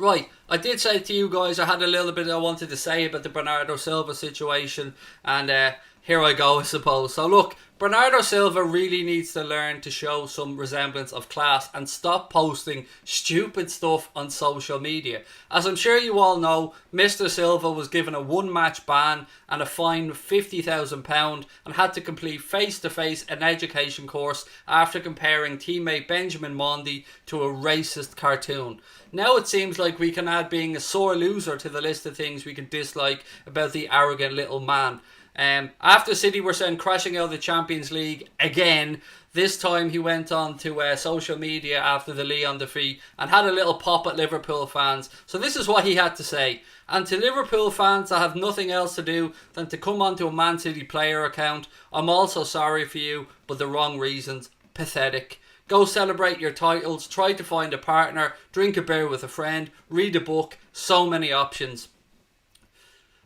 Right, I did say to you guys I had a little bit I wanted to say about the Bernardo Silva situation, and here I go, I suppose. So look, Bernardo Silva really needs to learn to show some resemblance of class and stop posting stupid stuff on social media. As I'm sure you all know, Mr. Silva was given a one-match ban and a fine of £50,000 and had to complete face-to-face an education course after comparing teammate Benjamin Mendy to a racist cartoon. Now it seems like we can add being a sore loser to the list of things we can dislike about the arrogant little man. After City were sent crashing out of the Champions League again, this time he went on to social media after the Lyon defeat and had a little pop at Liverpool fans. So this is what he had to say. And to Liverpool fans that have nothing else to do than to come onto a Man City player account, I'm also sorry for you, but the wrong reasons. Pathetic. Go celebrate your titles, try to find a partner, drink a beer with a friend, read a book, so many options.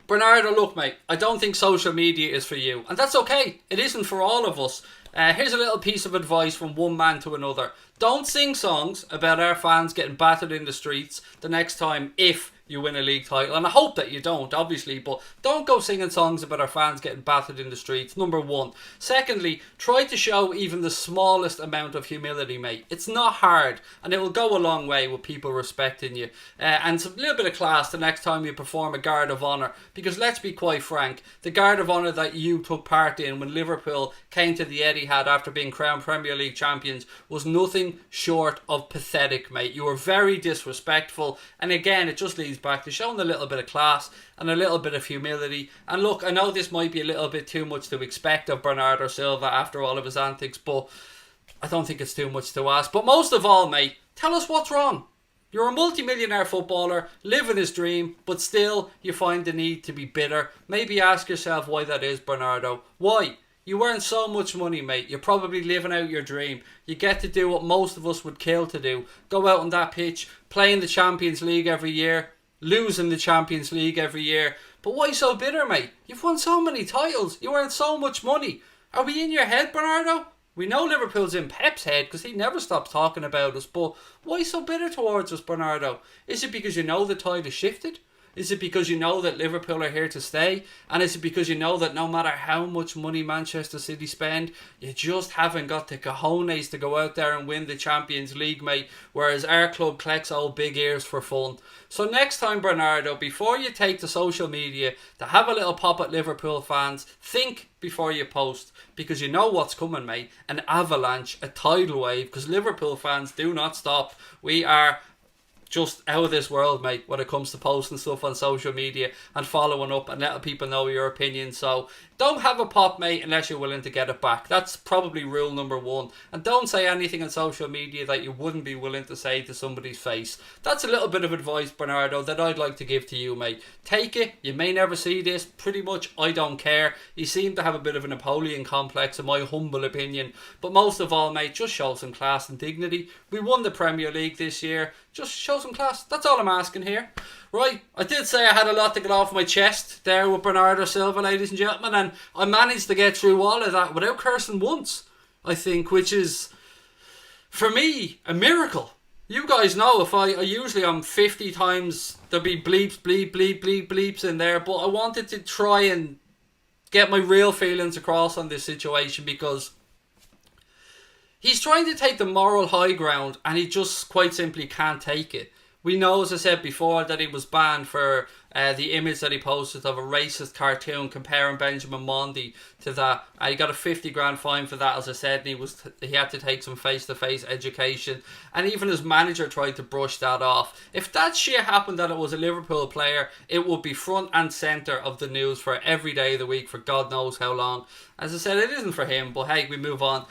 Bernardo, look mate, I don't think social media is for you. And that's okay, it isn't for all of us. Here's a little piece of advice from one man to another. Don't sing songs about our fans getting battered in the streets the next time if you win a league title. And I hope that you don't, obviously, but don't go singing songs about our fans getting battered in the streets, number one. Secondly, try to show even the smallest amount of humility, mate. It's not hard, and it will go a long way with people respecting you. And a little bit of class the next time you perform a guard of honour, because let's be quite frank, the guard of honour that you took part in when Liverpool came to the Etihad after being crowned Premier League champions was nothing short of pathetic, mate. You were very disrespectful, and again, it just leads back to showing a little bit of class and a little bit of humility. And look, I know this might be a little bit too much to expect of Bernardo Silva after all of his antics, but I don't think it's too much to ask. But most of all, mate, tell us what's wrong. You're a multi-millionaire footballer, living his dream, but still you find the need to be bitter. Maybe ask yourself why that is, Bernardo. Why? You earn so much money, mate. You're probably living out your dream. You get to do what most of us would kill to do. Go out on that pitch, play in the Champions League every year, losing the Champions League every year. But why so bitter, mate? You've won so many titles. You earn so much money. Are we in your head, Bernardo? We know Liverpool's in Pep's head because he never stops talking about us. But why so bitter towards us, Bernardo? Is it because you know the tide has shifted? Is it because you know that Liverpool are here to stay? And is it because you know that no matter how much money Manchester City spend, you just haven't got the cojones to go out there and win the Champions League, mate, whereas our club collects old big ears for fun? So next time, Bernardo, before you take to social media to have a little pop at Liverpool fans, think before you post, because you know what's coming, mate. An avalanche, a tidal wave, because Liverpool fans do not stop. We are just out of this world, mate, when it comes to posting stuff on social media and following up and letting people know your opinion. So don't have a pop, mate, unless you're willing to get it back. That's probably rule number one. And don't say anything on social media that you wouldn't be willing to say to somebody's face. That's a little bit of advice, Bernardo, that I'd like to give to you, mate. Take it. You may never see this. Pretty much, I don't care. You seem to have a bit of a Napoleon complex, in my humble opinion. But most of all, mate, just show some class and dignity. We won the Premier League this year. Just show some class. That's all I'm asking here. Right, I did say I had a lot to get off my chest there with Bernardo Silva, ladies and gentlemen, and I managed to get through all of that without cursing once, I think, which is, for me, a miracle. You guys know if I usually I'm 50 times, there'll be bleeps, bleep, bleep, bleep, bleeps in there, but I wanted to try and get my real feelings across on this situation because he's trying to take the moral high ground and he just quite simply can't take it. We know, as I said before, that he was banned for the image that he posted of a racist cartoon comparing Benjamin Mendy to that. He got a 50 grand fine for that, as I said, and he had to take some face-to-face education. And even his manager tried to brush that off. If that shit happened that it was a Liverpool player, it would be front and centre of the news for every day of the week for God knows how long. As I said, it isn't for him, but hey, we move on.